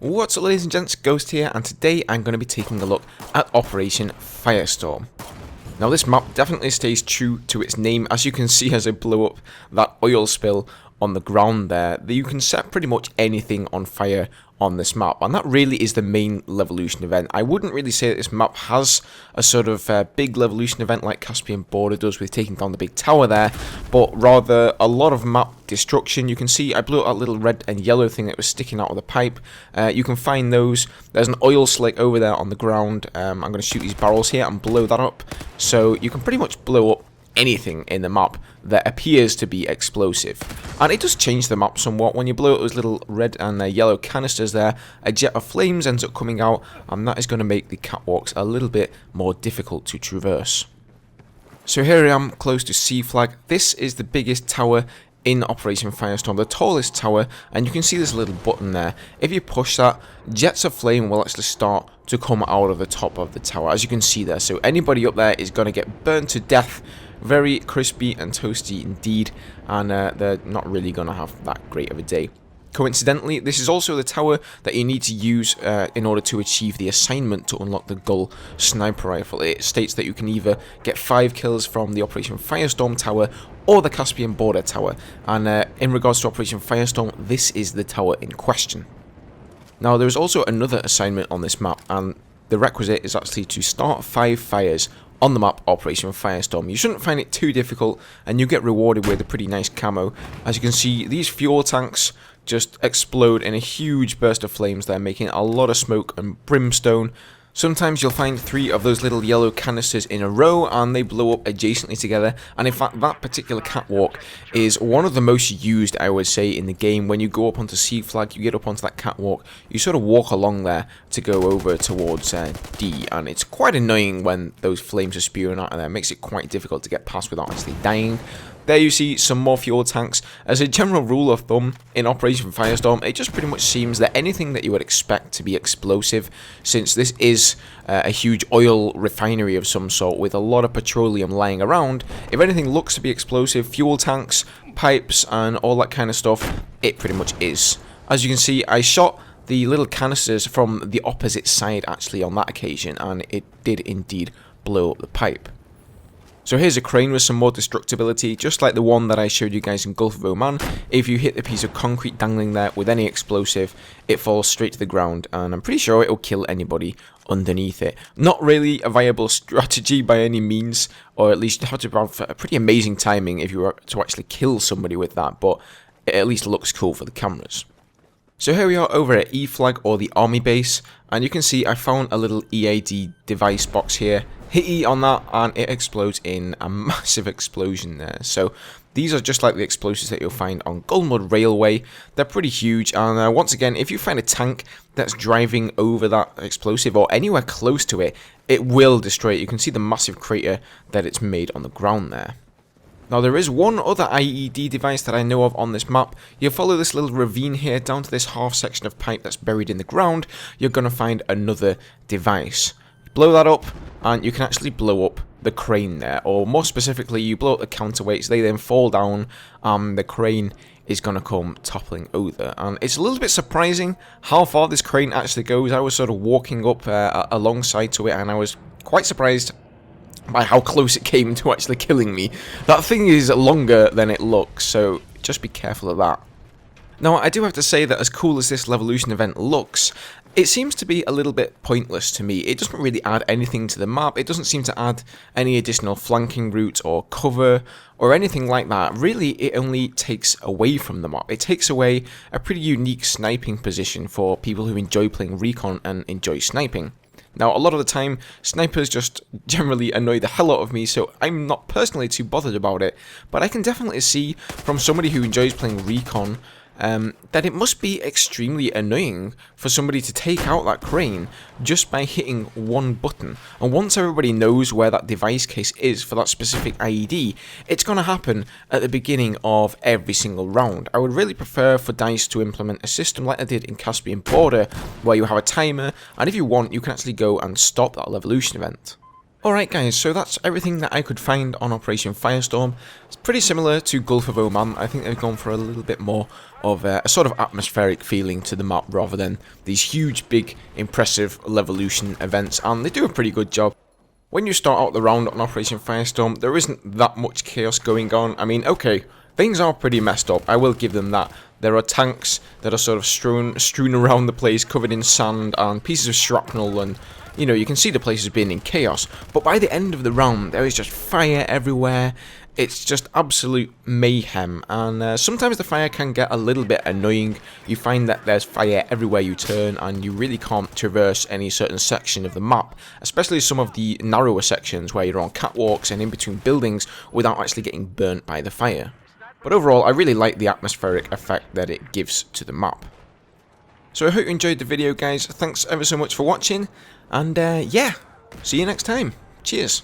What's up, ladies and gents, Ghost here, and today I'm going to be taking a look at Operation Firestorm. Now this map definitely stays true to its name, as you can see as I blow up that oil spill on the ground there. You can set pretty much anything on fire on this map, and that really is the main Levolution event. I wouldn't really say that this map has a sort of big Levolution event like Caspian Border does with taking down the big tower there, but rather a lot of map destruction. You can see I blew up that little red and yellow thing that was sticking out of the pipe. You can find those. There's an oil slick over there on the ground. I'm going to shoot these barrels here and blow that up. So you can pretty much blow up anything in the map that appears to be explosive. And it does change the map somewhat. When you blow up those little red and yellow canisters there, a jet of flames ends up coming out, and that is going to make the catwalks a little bit more difficult to traverse. So here I am close to C Flag. This is the biggest tower in Operation Firestorm, the tallest tower, and you can see this little button there. If you push that, jets of flame will actually start to come out of the top of the tower, as you can see there. So anybody up there is going to get burned to death. Very crispy and toasty indeed, and they're not really going to have that great of a day. Coincidentally, this is also the tower that you need to use in order to achieve the assignment to unlock the Gull sniper rifle. It states that you can either get 5 kills from the Operation Firestorm tower or the Caspian Border tower, and in regards to Operation Firestorm, this is the tower in question. Now, there is also another assignment on this map, and the requisite is actually to start 5 fires on the map Operation Firestorm. You shouldn't find it too difficult, and you get rewarded with a pretty nice camo. As you can see, these fuel tanks just explode in a huge burst of flames there, making a lot of smoke and brimstone. Sometimes you'll find 3 of those little yellow canisters in a row, and they blow up adjacently together. And in fact, that particular catwalk is one of the most used, I would say, in the game. When you go up onto C Flag, you get up onto that catwalk, you sort of walk along there to go over towards D, and it's quite annoying when those flames are spewing out of there. It makes it quite difficult to get past without actually dying. There you see some more fuel tanks. As a general rule of thumb, in Operation Firestorm, it just pretty much seems that anything that you would expect to be explosive, since this is a huge oil refinery of some sort with a lot of petroleum lying around, if anything looks to be explosive, fuel tanks, pipes, and all that kind of stuff, it pretty much is. As you can see, I shot the little canisters from the opposite side actually on that occasion, and it did indeed blow up the pipe. So here's a crane with some more destructibility, just like the one that I showed you guys in Gulf of Oman. If you hit the piece of concrete dangling there with any explosive, it falls straight to the ground, and I'm pretty sure it'll kill anybody underneath it. Not really a viable strategy by any means, or at least you have to have a pretty amazing timing if you were to actually kill somebody with that, but it at least looks cool for the cameras. So here we are over at E Flag, or the army base, and you can see I found a little EAD device box here. Hit E on that and it explodes in a massive explosion there. So these are just like the explosives that you'll find on Gullmud Railway. They're pretty huge, and once again, if you find a tank that's driving over that explosive or anywhere close to it, it will destroy it. You can see the massive crater that it's made on the ground there. Now, there is one other IED device that I know of on this map. You follow this little ravine here down to this half section of pipe that's buried in the ground. You're going to find another device. Blow that up, and you can actually blow up the crane there. Or more specifically, you blow up the counterweights. They then fall down. The crane is going to come toppling over. And it's a little bit surprising how far this crane actually goes. I was sort of walking up alongside to it, and I was quite surprised by how close it came to actually killing me. That thing is longer than it looks, so just be careful of that. Now, I do have to say that as cool as this Levolution event looks, it seems to be a little bit pointless to me. It doesn't really add anything to the map. It doesn't seem to add any additional flanking route or cover or anything like that. Really, it only takes away from the map. It takes away a pretty unique sniping position for people who enjoy playing recon and enjoy sniping. Now, a lot of the time, snipers just generally annoy the hell out of me, so I'm not personally too bothered about it. But I can definitely see, from somebody who enjoys playing recon, that it must be extremely annoying for somebody to take out that crane just by hitting one button. And once everybody knows where that device case is for that specific IED, it's going to happen at the beginning of every single round. I would really prefer for DICE to implement a system like I did in Caspian Border, where you have a timer, and if you want, you can actually go and stop that Levolution event. Alright guys, so that's everything that I could find on Operation Firestorm. It's pretty similar to Gulf of Oman. I think they've gone for a little bit more of a sort of atmospheric feeling to the map rather than these huge, big, impressive Levolution events, and they do a pretty good job. When you start out the round on Operation Firestorm, there isn't that much chaos going on. I mean, okay, things are pretty messed up, I will give them that. There are tanks that are sort of strewn around the place, covered in sand and pieces of shrapnel, and you know, you can see the place has been in chaos. But by the end of the round, there is just fire everywhere. It's just absolute mayhem, and sometimes the fire can get a little bit annoying. You find that there's fire everywhere you turn, and you really can't traverse any certain section of the map, especially some of the narrower sections where you're on catwalks and in between buildings without actually getting burnt by the fire. But overall, I really like the atmospheric effect that it gives to the map. So I hope you enjoyed the video, guys. Thanks ever so much for watching, and yeah, see you next time. Cheers.